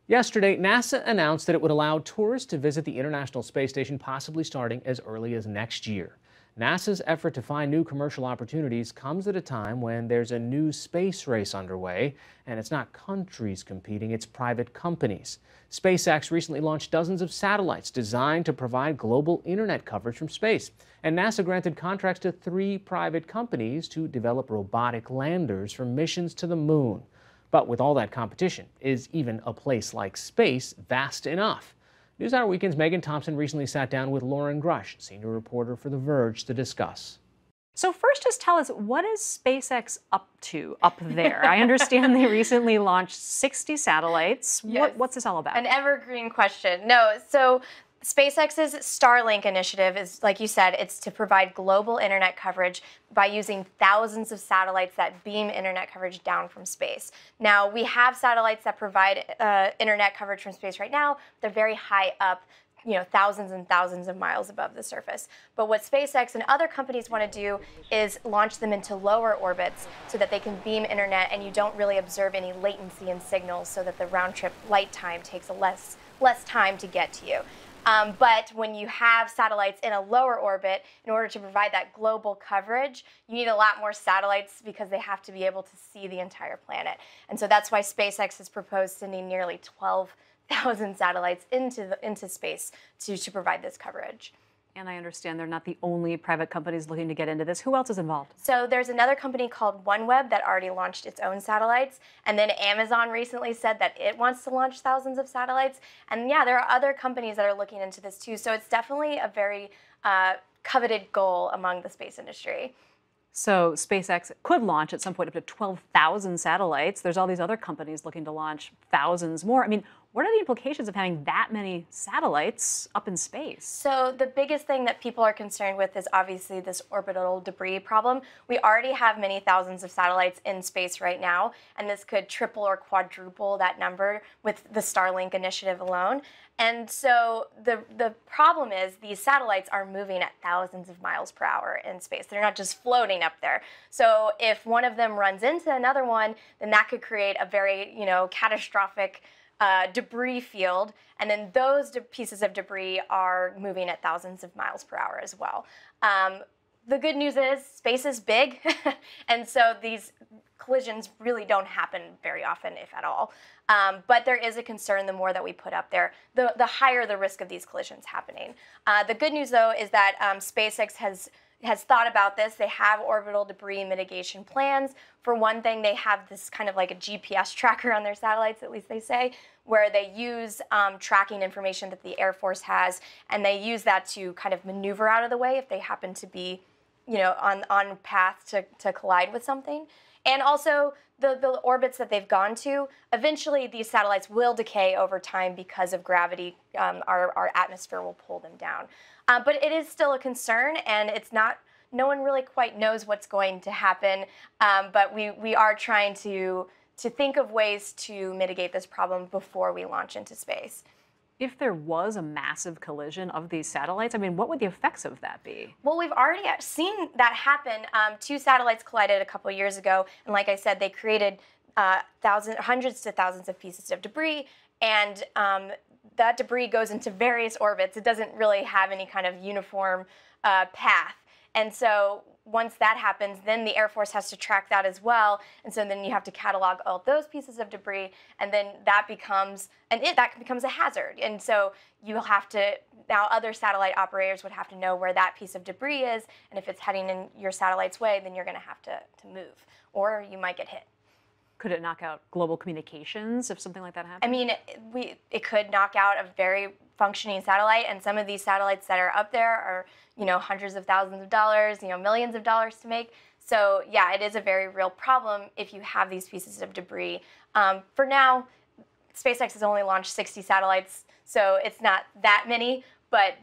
Yesterday, NASA announced that it would allow tourists to visit the International Space Station, possibly starting as early as next year. NASA's effort to find new commercial opportunities comes at a time when there's a new space race underway, and it's not countries competing, it's private companies. SpaceX recently launched dozens of satellites designed to provide global internet coverage from space, and NASA granted contracts to 3 private companies to develop robotic landers for missions to the moon. But with all that competition, is even a place like space vast enough? NewsHour Weekend's Megan Thompson recently sat down with Loren Grush, senior reporter for The Verge, to discuss. So first, just tell us, what is SpaceX up to up there? I understand they recently launched 60 satellites. Yes. What's this all about? An evergreen question. No, so SpaceX's Starlink initiative is, like you said, it's to provide global internet coverage by using thousands of satellites that beam internet coverage down from space. Now, we have satellites that provide internet coverage from space right now. They're very high up, thousands and thousands of miles above the surface. But what SpaceX and other companies want to do is launch them into lower orbits so that they can beam internet and you don't really observe any latency in signals, so that the round trip light time takes less time to get to you. But when you have satellites in a lower orbit, in order to provide that global coverage, you need a lot more satellites because they have to be able to see the entire planet. And so that's why SpaceX has proposed sending nearly 12,000 satellites into space to provide this coverage. And I understand they're not the only private companies looking to get into this. Who else is involved? So there's another company called OneWeb that already launched its own satellites. And then Amazon recently said that it wants to launch thousands of satellites. And yeah, there are other companies that are looking into this too. So it's definitely a very coveted goal among the space industry. So SpaceX could launch at some point up to 12,000 satellites. There's all these other companies looking to launch thousands more. I mean, what are the implications of having that many satellites up in space? So the biggest thing that people are concerned with is obviously this orbital debris problem. We already have many thousands of satellites in space right now, and this could triple or quadruple that number with the Starlink initiative alone. And so the problem is these satellites are moving at thousands of miles per hour in space. They're not just floating up there. So if one of them runs into another one, then that could create a very, catastrophic debris field, and then those pieces of debris are moving at thousands of miles per hour as well. The good news is space is big, and so these collisions really don't happen very often, if at all. But there is a concern the more that we put up there, the higher the risk of these collisions happening. The good news, though, is that SpaceX has thought about this. They have orbital debris mitigation plans. For one thing, they have this kind of like a GPS tracker on their satellites, at least they say, where they use tracking information that the Air Force has, and they use that to kind of maneuver out of the way if they happen to be, on path to collide with something. And also, the orbits that they've gone to, eventually these satellites will decay over time because of gravity. Our atmosphere will pull them down. But it is still a concern, and no one really quite knows what's going to happen. But we are trying to think of ways to mitigate this problem before we launch into space. If there was a massive collision of these satellites, I mean, what would the effects of that be? Well, we've already seen that happen. 2 satellites collided a couple years ago, and like I said, they created hundreds to thousands of pieces of debris, and that debris goes into various orbits. It doesn't really have any kind of uniform path. And so once that happens, then the Air Force has to track that as well. And so then you have to catalog all those pieces of debris, and then that becomes a hazard. And so you'll have to, now other satellite operators would have to know where that piece of debris is, and if it's heading in your satellite's way, then you're going to have to move, or you might get hit. Could it knock out global communications if something like that happened? I mean, it could knock out a very functioning satellite, and some of these satellites that are up there are, hundreds of thousands of dollars, millions of dollars to make. So yeah, it is a very real problem if you have these pieces of debris. For now, SpaceX has only launched 60 satellites, so it's not that many, but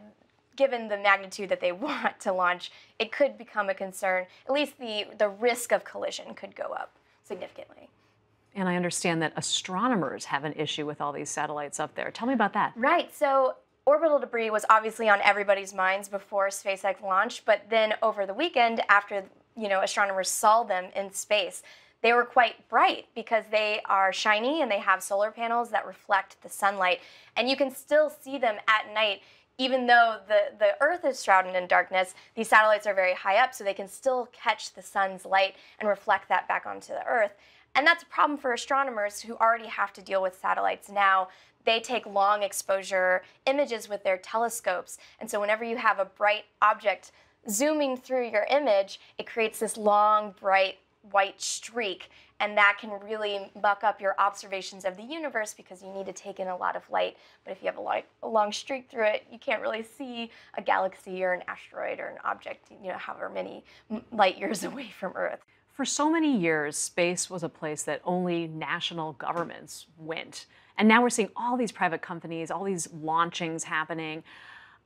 given the magnitude that they want to launch, it could become a concern. At least the risk of collision could go up significantly. And I understand that astronomers have an issue with all these satellites up there. Tell me about that. Right. So orbital debris was obviously on everybody's minds before SpaceX launched, but then over the weekend, after astronomers saw them in space, they were quite bright because they are shiny and they have solar panels that reflect the sunlight. And you can still see them at night. Even though the Earth is shrouded in darkness, these satellites are very high up, so they can still catch the sun's light and reflect that back onto the Earth. And that's a problem for astronomers who already have to deal with satellites now. They take long exposure images with their telescopes. And so whenever you have a bright object zooming through your image, it creates this long, bright, white streak. And that can really muck up your observations of the universe because you need to take in a lot of light. But if you have a long streak through it, you can't really see a galaxy or an asteroid or an object, however many light years away from Earth. For so many years, space was a place that only national governments went. And now we're seeing all these private companies, all these launchings happening.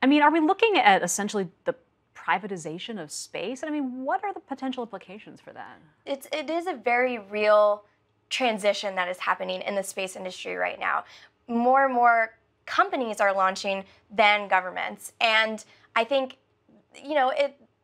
I mean, are we looking at essentially the privatization of space? I mean, what are the potential implications for that? It is a very real transition that is happening in the space industry right now. More and more companies are launching than governments. And I think,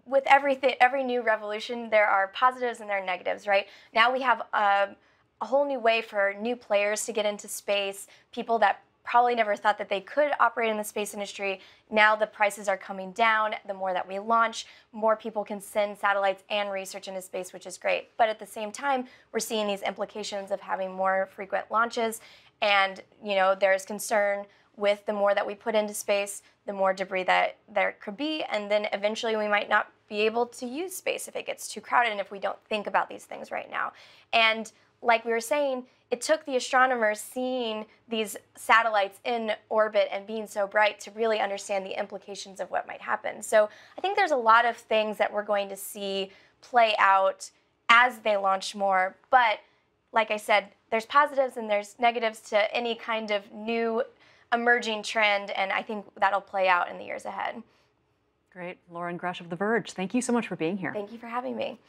with every new revolution, there are positives and there are negatives, right? Now we have a whole new way for new players to get into space, people that probably never thought that they could operate in the space industry. Now the prices are coming down. The more that we launch, more people can send satellites and research into space, which is great. But at the same time, we're seeing these implications of having more frequent launches. And, there's concern with the more that we put into space, the more debris that there could be. And then eventually we might not be able to use space if it gets too crowded and if we don't think about these things right now. And like we were saying, it took the astronomers seeing these satellites in orbit and being so bright to really understand the implications of what might happen. So I think there's a lot of things that we're going to see play out as they launch more. But like I said, there's positives and there's negatives to any kind of new emerging trend, and I think that'll play out in the years ahead. Great. Loren Grush of The Verge, thank you so much for being here. Thank you for having me.